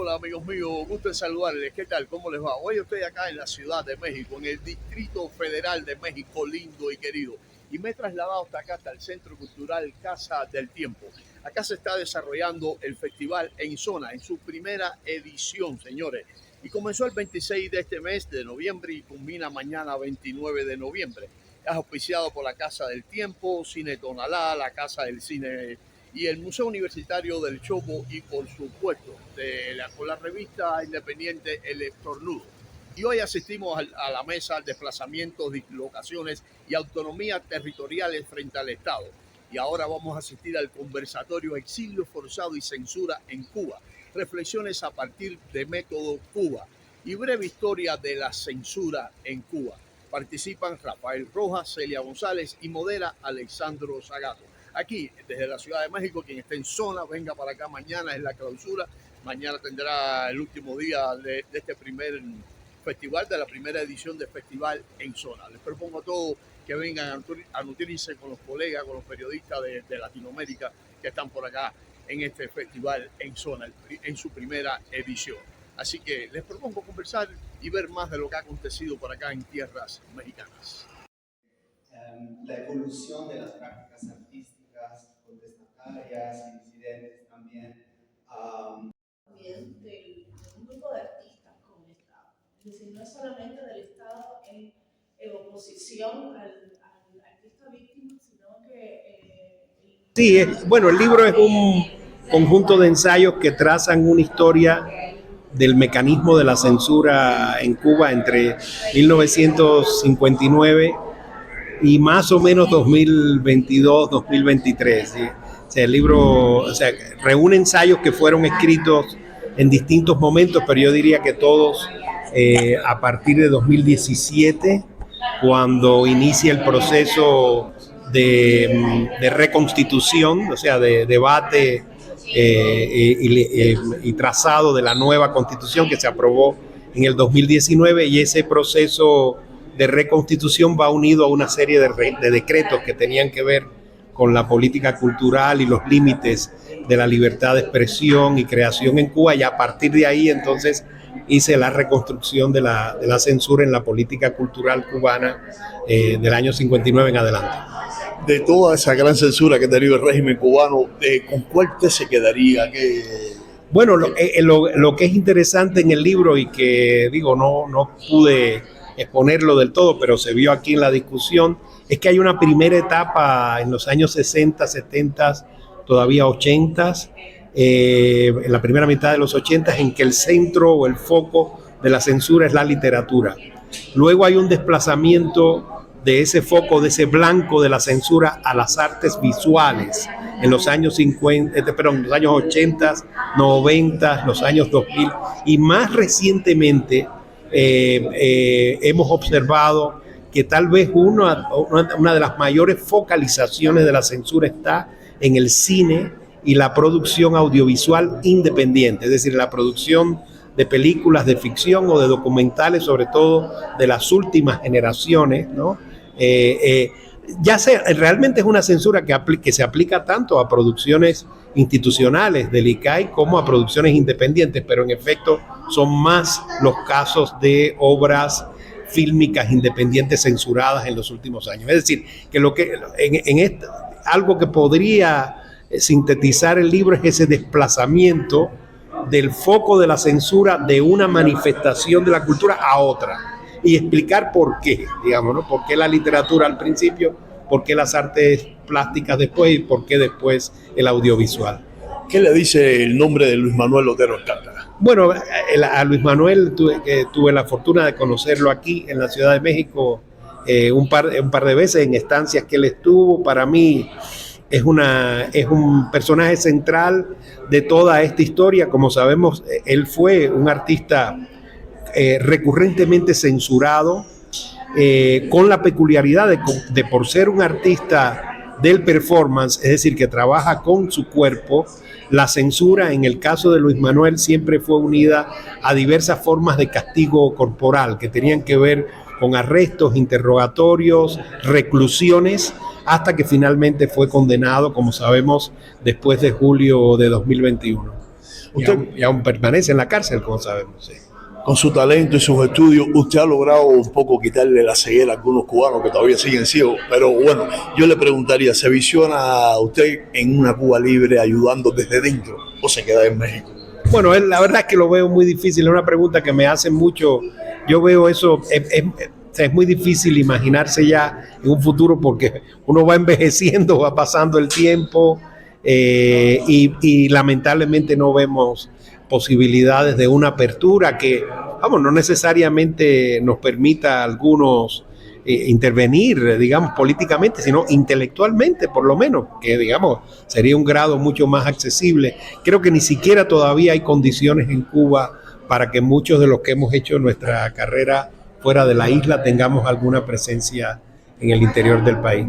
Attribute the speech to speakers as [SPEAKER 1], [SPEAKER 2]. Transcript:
[SPEAKER 1] Hola amigos míos, gusto en saludarles. ¿Qué tal? ¿Cómo les va? Hoy estoy acá en la Ciudad de México, en el Distrito Federal de México, lindo y querido. Y me he trasladado hasta acá, hasta el Centro Cultural Casa del Tiempo. Acá se está desarrollando el Festival En Zona, en su primera edición, señores. Y comenzó el 26 de este mes de noviembre y culmina mañana 29 de noviembre. Es auspiciado por la Casa del Tiempo, Cine Tonalá, la Casa del Cine y el Museo Universitario del Chopo y por supuesto con la revista independiente El Estornudo. Y hoy asistimos a la mesa desplazamientos, dislocaciones y autonomías territoriales frente al Estado. Y ahora vamos a asistir al conversatorio Exilio Forzado y Censura en Cuba. Reflexiones a partir de Método Cuba y breve historia de la censura en Cuba. Participan Rafael Rojas, Celia González y modera Alexandro Zagato. Aquí, desde la Ciudad de México, quien esté en zona, venga para acá. Mañana es la clausura. Mañana tendrá el último día de este primer festival, de la primera edición del Festival En Zona. Les propongo a todos que vengan a nutrirse con los colegas, con los periodistas de Latinoamérica que están por acá en este Festival En Zona, en su primera edición. Así que les propongo conversar y ver más de lo que ha acontecido por acá en tierras mexicanas.
[SPEAKER 2] La evolución de las prácticas artísticas contestatarias y disidentes también.
[SPEAKER 3] También de un grupo de artistas con el Estado. Es decir, no es solamente del Estado en oposición al artista víctima, sino que...
[SPEAKER 4] Sí, bueno, el libro es un conjunto de ensayos que trazan una historia del mecanismo de la censura en Cuba entre 1959 y más o menos 2022-2023. ¿Sí? O sea, el libro reúne ensayos que fueron escritos en distintos momentos, pero yo diría que todos a partir de 2017, cuando inicia el proceso de reconstitución, o sea, de debate y trazado de la nueva constitución que se aprobó en el 2019, y ese proceso de reconstitución va unido a una serie de decretos que tenían que ver con la política cultural y los límites de la libertad de expresión y creación en Cuba, y a partir de ahí entonces hice la reconstrucción de la censura en la política cultural cubana del año 59 en adelante.
[SPEAKER 1] De toda esa gran censura que ha tenido el régimen cubano, ¿con cuál usted se quedaría?
[SPEAKER 4] Bueno, lo que es interesante en el libro y que digo, no pude exponerlo del todo, pero se vio aquí en la discusión, es que hay una primera etapa en los años 60, 70, todavía 80, en la primera mitad de los 80, en que el centro o el foco de la censura es la literatura. Luego hay un desplazamiento de ese foco, de ese blanco de la censura a las artes visuales en los años 80, 90, los años 2000, y más recientemente hemos observado que tal vez una de las mayores focalizaciones de la censura está en el cine y la producción audiovisual independiente, es decir, la producción de películas de ficción o de documentales, sobre todo de las últimas generaciones, ¿no? Realmente es una censura que se aplica tanto a producciones institucionales del ICAI como a producciones independientes, pero en efecto son más los casos de obras fílmicas independientes censuradas en los últimos años. Es decir, que algo que podría sintetizar el libro es ese desplazamiento del foco de la censura de una manifestación de la cultura a otra, y explicar por qué, digamos, ¿no? Por qué la literatura al principio, por qué las artes plásticas después y por qué después el audiovisual.
[SPEAKER 1] ¿Qué le dice el nombre de Luis Manuel Otero Alcántara?
[SPEAKER 4] Bueno, a Luis Manuel tuve la fortuna de conocerlo aquí en la Ciudad de México un par de veces en estancias que él estuvo. Para mí es un personaje central de toda esta historia. Como sabemos, él fue un artista recurrentemente censurado, con la peculiaridad de por ser un artista del performance, es decir, que trabaja con su cuerpo, la censura en el caso de Luis Manuel siempre fue unida a diversas formas de castigo corporal que tenían que ver con arrestos, interrogatorios, reclusiones, hasta que finalmente fue condenado, como sabemos, después de julio de 2021.
[SPEAKER 1] Usted,
[SPEAKER 4] Y aún permanece en la cárcel, como sabemos. Sí.
[SPEAKER 1] con su talento y sus estudios, usted ha logrado un poco quitarle la ceguera a algunos cubanos que todavía siguen ciegos. Pero bueno, yo le preguntaría, ¿se visiona usted en una Cuba libre ayudando desde dentro o se queda en México?
[SPEAKER 4] Bueno, la verdad es que lo veo muy difícil. Es una pregunta que me hacen mucho. Yo veo eso, es muy difícil imaginarse ya en un futuro porque uno va envejeciendo, va pasando el tiempo y lamentablemente no vemos posibilidades de una apertura que, vamos, no necesariamente nos permita a algunos intervenir, digamos, políticamente, sino intelectualmente, por lo menos, que, digamos, sería un grado mucho más accesible. Creo que ni siquiera todavía hay condiciones en Cuba para que muchos de los que hemos hecho nuestra carrera fuera de la isla tengamos alguna presencia en el interior del país.